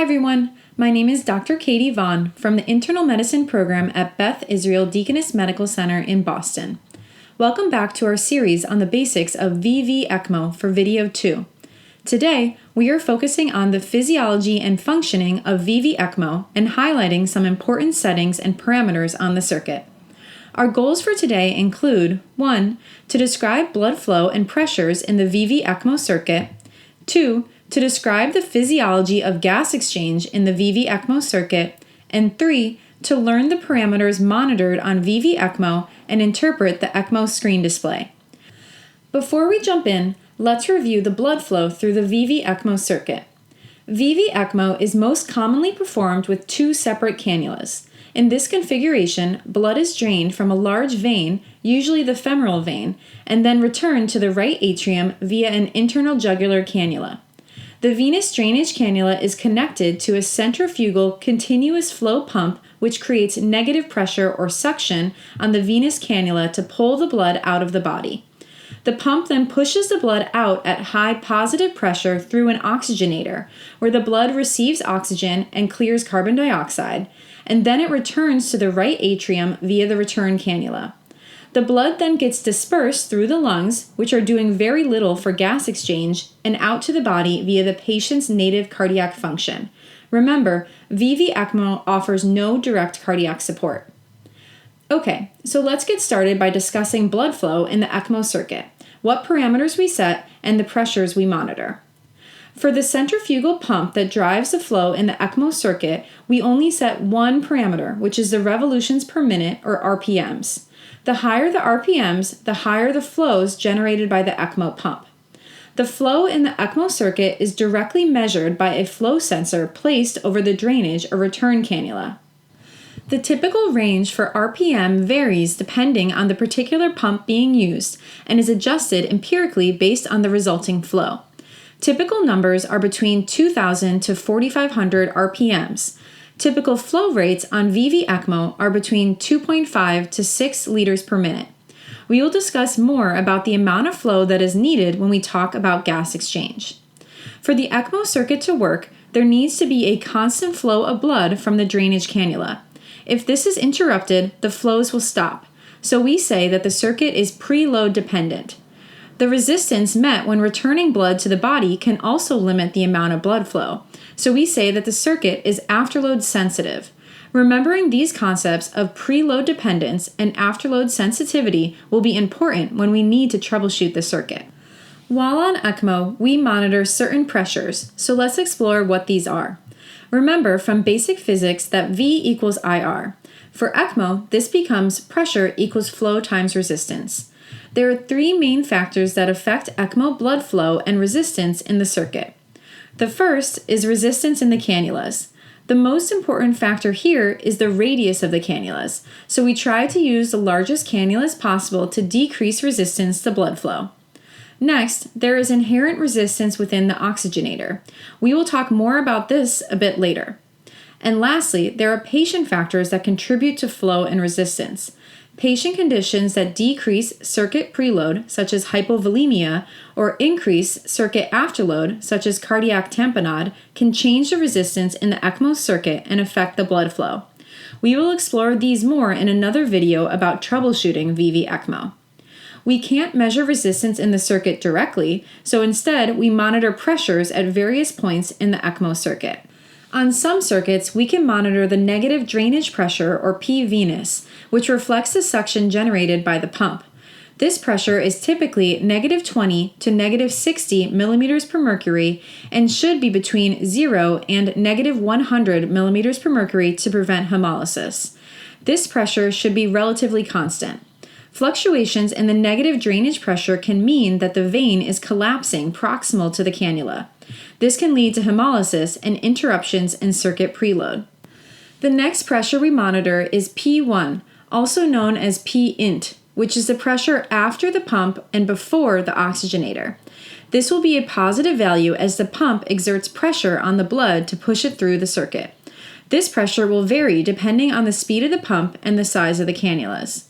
everyone, my name is Dr. Katie Vaughn from the Internal Medicine Program at Beth Israel Deaconess Medical Center in Boston. Welcome back to our series on the basics of VV ECMO for Video 2. Today, we are focusing on the physiology and functioning of VV ECMO and highlighting some important settings and parameters on the circuit. Our goals for today include 1. To describe blood flow and pressures in the VV ECMO circuit, 2. To describe the physiology of gas exchange in the VV ECMO circuit, and 3. To learn the parameters monitored on VV ECMO and interpret the ECMO screen display. Before we jump in, let's review the blood flow through the VV ECMO circuit. VV ECMO is most commonly performed with two separate cannulas. In this configuration, blood is drained from a large vein, usually the femoral vein, and then returned to the right atrium via an internal jugular cannula. The venous drainage cannula is connected to a centrifugal continuous flow pump which creates negative pressure or suction on the venous cannula to pull the blood out of the body. The pump then pushes the blood out at high positive pressure through an oxygenator, where the blood receives oxygen and clears carbon dioxide, and then it returns to the right atrium via the return cannula. The blood then gets dispersed through the lungs, which are doing very little for gas exchange, and out to the body via the patient's native cardiac function. Remember, VV ECMO offers no direct cardiac support. Okay, so let's get started by discussing blood flow in the ECMO circuit, what parameters we set, and the pressures we monitor. For the centrifugal pump that drives the flow in the ECMO circuit, we only set one parameter, which is the revolutions per minute, or RPMs. The higher the RPMs, the higher the flows generated by the ECMO pump. The flow in the ECMO circuit is directly measured by a flow sensor placed over the drainage or return cannula. The typical range for RPM varies depending on the particular pump being used and is adjusted empirically based on the resulting flow. Typical numbers are between 2,000 to 4,500 RPMs. Typical flow rates on VV ECMO are between 2.5 to 6 liters per minute. We will discuss more about the amount of flow that is needed when we talk about gas exchange. For the ECMO circuit to work, there needs to be a constant flow of blood from the drainage cannula. If this is interrupted, the flows will stop, so we say that the circuit is preload dependent. The resistance met when returning blood to the body can also limit the amount of blood flow, so we say that the circuit is afterload sensitive. Remembering these concepts of preload dependence and afterload sensitivity will be important when we need to troubleshoot the circuit. While on ECMO, we monitor certain pressures, so let's explore what these are. Remember from basic physics that V equals IR. For ECMO, this becomes pressure equals flow times resistance. There are three main factors that affect ECMO blood flow and resistance in the circuit. The first is resistance in the cannulas. The most important factor here is the radius of the cannulas, so we try to use the largest cannulas possible to decrease resistance to blood flow. Next, there is inherent resistance within the oxygenator. We will talk more about this a bit later. And lastly, there are patient factors that contribute to flow and resistance. Patient conditions that decrease circuit preload, such as hypovolemia, or increase circuit afterload, such as cardiac tamponade, can change the resistance in the ECMO circuit and affect the blood flow. We will explore these more in another video about troubleshooting VV ECMO. We can't measure resistance in the circuit directly, so instead we monitor pressures at various points in the ECMO circuit. On some circuits, we can monitor the negative drainage pressure, or P venous, which reflects the suction generated by the pump. This pressure is typically negative 20 to negative 60 millimeters per mercury and should be between 0 and negative 100 millimeters per mercury to prevent hemolysis. This pressure should be relatively constant. Fluctuations in the negative drainage pressure can mean that the vein is collapsing proximal to the cannula. This can lead to hemolysis and interruptions in circuit preload. The next pressure we monitor is P1, also known as P-int, which is the pressure after the pump and before the oxygenator. This will be a positive value as the pump exerts pressure on the blood to push it through the circuit. This pressure will vary depending on the speed of the pump and the size of the cannulas.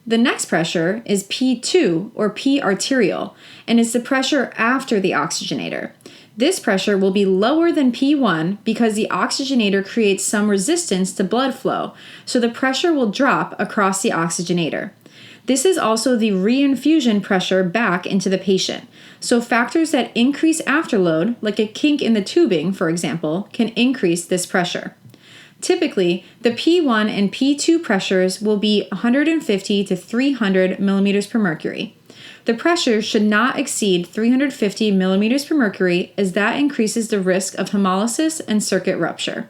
The next pressure is P2, or P arterial, and is the pressure after the oxygenator. This pressure will be lower than P1 because the oxygenator creates some resistance to blood flow, so the pressure will drop across the oxygenator. This is also the reinfusion pressure back into the patient, so factors that increase afterload, like a kink in the tubing, for example, can increase this pressure. Typically, the P1 and P2 pressures will be 150 to 300 millimeters per mercury. The pressure should not exceed 350 millimeters per mercury, as that increases the risk of hemolysis and circuit rupture.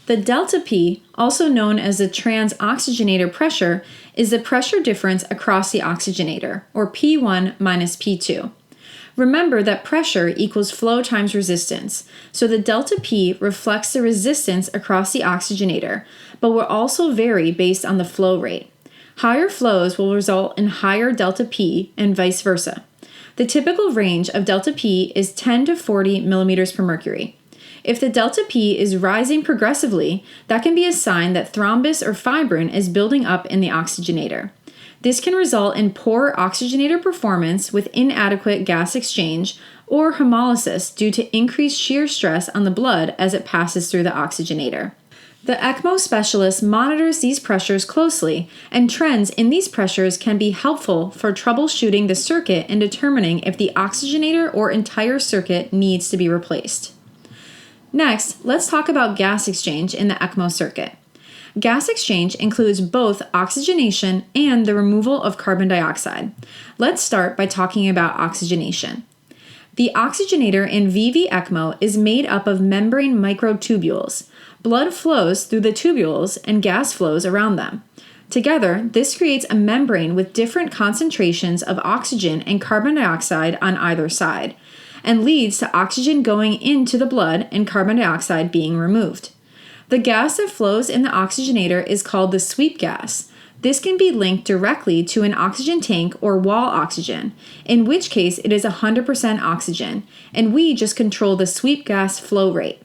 The delta P, also known as the transoxygenator pressure, is the pressure difference across the oxygenator, or P1 minus P2. Remember that pressure equals flow times resistance, so the delta P reflects the resistance across the oxygenator, but will also vary based on the flow rate. Higher flows will result in higher delta P and vice versa. The typical range of delta P is 10 to 40 millimeters per mercury. If the delta P is rising progressively, that can be a sign that thrombus or fibrin is building up in the oxygenator. This can result in poor oxygenator performance with inadequate gas exchange or hemolysis due to increased shear stress on the blood as it passes through the oxygenator. The ECMO specialist monitors these pressures closely, and trends in these pressures can be helpful for troubleshooting the circuit and determining if the oxygenator or entire circuit needs to be replaced. Next, let's talk about gas exchange in the ECMO circuit. Gas exchange includes both oxygenation and the removal of carbon dioxide. Let's start by talking about oxygenation. The oxygenator in VV ECMO is made up of membrane microtubules. Blood flows through the tubules and gas flows around them. Together, this creates a membrane with different concentrations of oxygen and carbon dioxide on either side, and leads to oxygen going into the blood and carbon dioxide being removed. The gas that flows in the oxygenator is called the sweep gas. This can be linked directly to an oxygen tank or wall oxygen, in which case it is 100% oxygen, and we just control the sweep gas flow rate.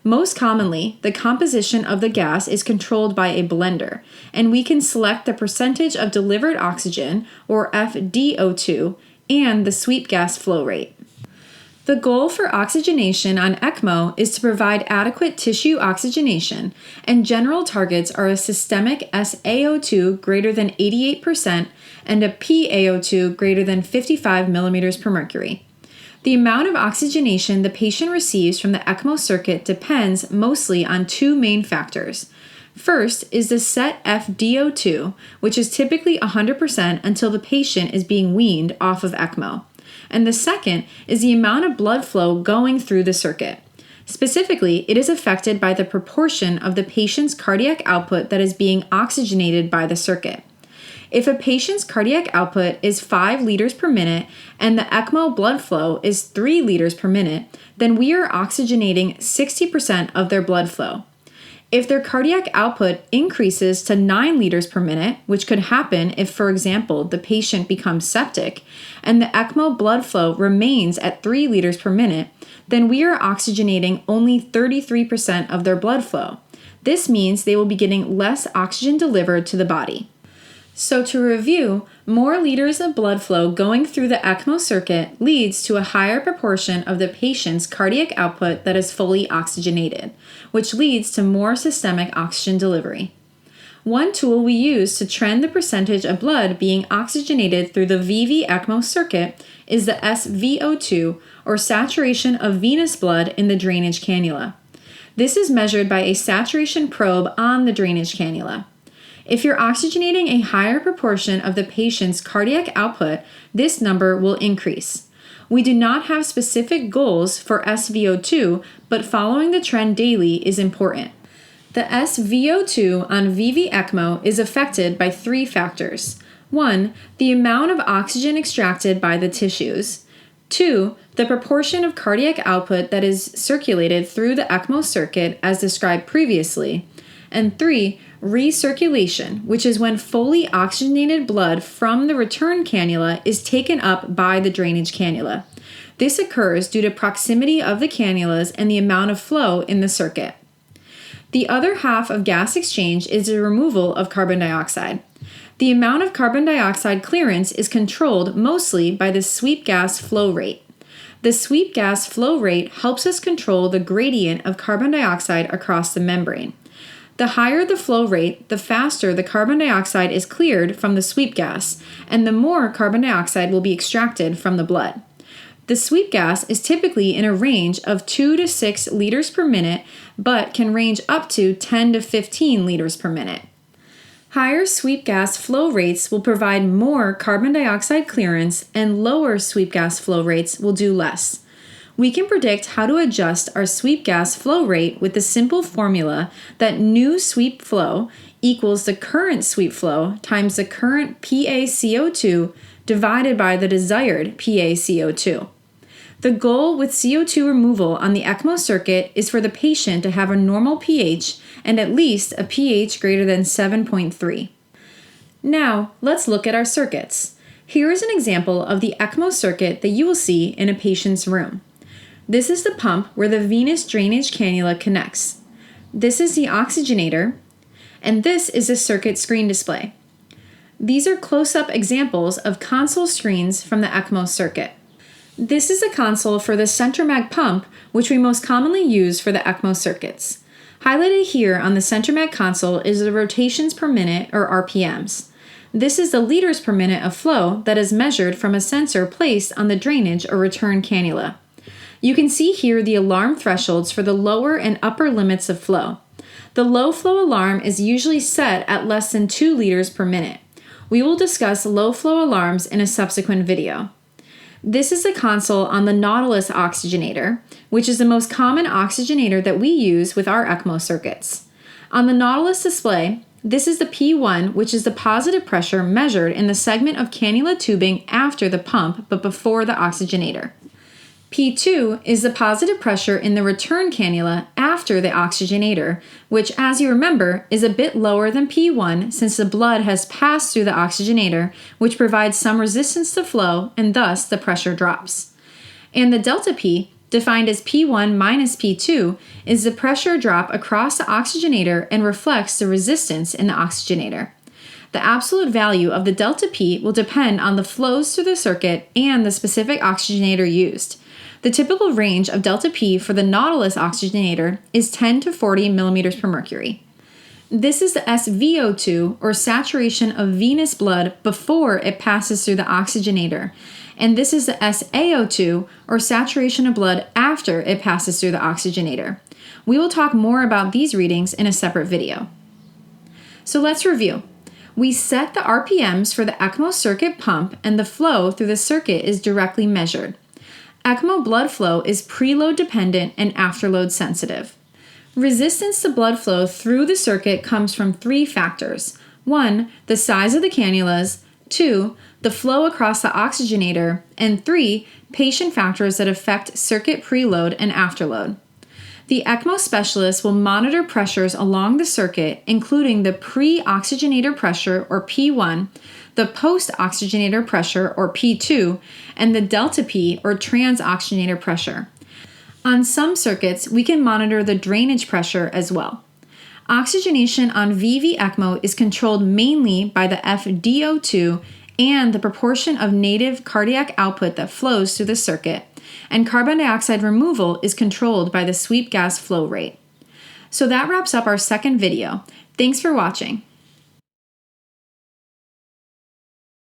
Most commonly, the composition of the gas is controlled by a blender, and we can select the percentage of delivered oxygen, or FDO2, and the sweep gas flow rate. The goal for oxygenation on ECMO is to provide adequate tissue oxygenation, and general targets are a systemic SaO2 greater than 88% and a PaO2 greater than 55 millimeters per mercury. The amount of oxygenation the patient receives from the ECMO circuit depends mostly on two main factors. First is the set FDO2, which is typically 100% until the patient is being weaned off of ECMO. And the second is the amount of blood flow going through the circuit. Specifically, it is affected by the proportion of the patient's cardiac output that is being oxygenated by the circuit. If a patient's cardiac output is 5 liters per minute and the ECMO blood flow is 3 liters per minute, then we are oxygenating 60% of their blood flow. If their cardiac output increases to 9 liters per minute, which could happen if, for example, the patient becomes septic, and the ECMO blood flow remains at 3 liters per minute, then we are oxygenating only 33% of their blood flow. This means they will be getting less oxygen delivered to the body. So to review, more liters of blood flow going through the ECMO circuit leads to a higher proportion of the patient's cardiac output that is fully oxygenated, which leads to more systemic oxygen delivery. One tool we use to trend the percentage of blood being oxygenated through the VV ECMO circuit is the SVO2, or saturation of venous blood in the drainage cannula. This is measured by a saturation probe on the drainage cannula. If you're oxygenating a higher proportion of the patient's cardiac output, this number will increase. We do not have specific goals for SVO2, but following the trend daily is important. The SVO2 on VV ECMO is affected by 3 factors. 1. The amount of oxygen extracted by the tissues. 2. The proportion of cardiac output that is circulated through the ECMO circuit as described previously. And 3. Recirculation, which is when fully oxygenated blood from the return cannula is taken up by the drainage cannula. This occurs due to proximity of the cannulas and the amount of flow in the circuit. The other half of gas exchange is the removal of carbon dioxide. The amount of carbon dioxide clearance is controlled mostly by the sweep gas flow rate. The sweep gas flow rate helps us control the gradient of carbon dioxide across the membrane. The higher the flow rate, the faster the carbon dioxide is cleared from the sweep gas, and the more carbon dioxide will be extracted from the blood. The sweep gas is typically in a range of 2 to 6 liters per minute, but can range up to 10 to 15 liters per minute. Higher sweep gas flow rates will provide more carbon dioxide clearance, and lower sweep gas flow rates will do less. We can predict how to adjust our sweep gas flow rate with the simple formula that new sweep flow equals the current sweep flow times the current PaCO2 divided by the desired PaCO2. The goal with CO2 removal on the ECMO circuit is for the patient to have a normal pH and at least a pH greater than 7.3. Now, let's look at our circuits. Here is an example of the ECMO circuit that you will see in a patient's room. This is the pump where the venous drainage cannula connects. This is the oxygenator, and this is the circuit screen display. These are close-up examples of console screens from the ECMO circuit. This is a console for the CentroMag pump, which we most commonly use for the ECMO circuits. Highlighted here on the CentroMag console is the rotations per minute, or RPMs. This is the liters per minute of flow that is measured from a sensor placed on the drainage or return cannula. You can see here the alarm thresholds for the lower and upper limits of flow. The low flow alarm is usually set at less than 2 liters per minute. We will discuss low flow alarms in a subsequent video. This is the console on the Nautilus oxygenator, which is the most common oxygenator that we use with our ECMO circuits. On the Nautilus display, this is the P1, which is the positive pressure measured in the segment of cannula tubing after the pump but before the oxygenator. P2 is the positive pressure in the return cannula after the oxygenator, which, as you remember, is a bit lower than P1 since the blood has passed through the oxygenator, which provides some resistance to flow, and thus the pressure drops. And the delta P, defined as P1 minus P2, is the pressure drop across the oxygenator and reflects the resistance in the oxygenator. The absolute value of the delta P will depend on the flows through the circuit and the specific oxygenator used. The typical range of delta P for the Nautilus oxygenator is 10 to 40 millimeters per mercury. This is the SVO2, or saturation of venous blood before it passes through the oxygenator, and this is the SaO2, or saturation of blood after it passes through the oxygenator. We will talk more about these readings in a separate video. So let's review. We set the RPMs for the ECMO circuit pump, and the flow through the circuit is directly measured. ECMO blood flow is preload dependent and afterload sensitive. Resistance to blood flow through the circuit comes from 3 factors. 1, the size of the cannulas. 2, the flow across the oxygenator. And 3, patient factors that affect circuit preload and afterload. The ECMO specialist will monitor pressures along the circuit, including the pre-oxygenator pressure, or P1, the post-oxygenator pressure, or P2, and the delta P, or trans-oxygenator pressure. On some circuits, we can monitor the drainage pressure as well. Oxygenation on VV ECMO is controlled mainly by the FDO2 and the proportion of native cardiac output that flows through the circuit, and carbon dioxide removal is controlled by the sweep gas flow rate. So that wraps up our second video. Thanks for watching.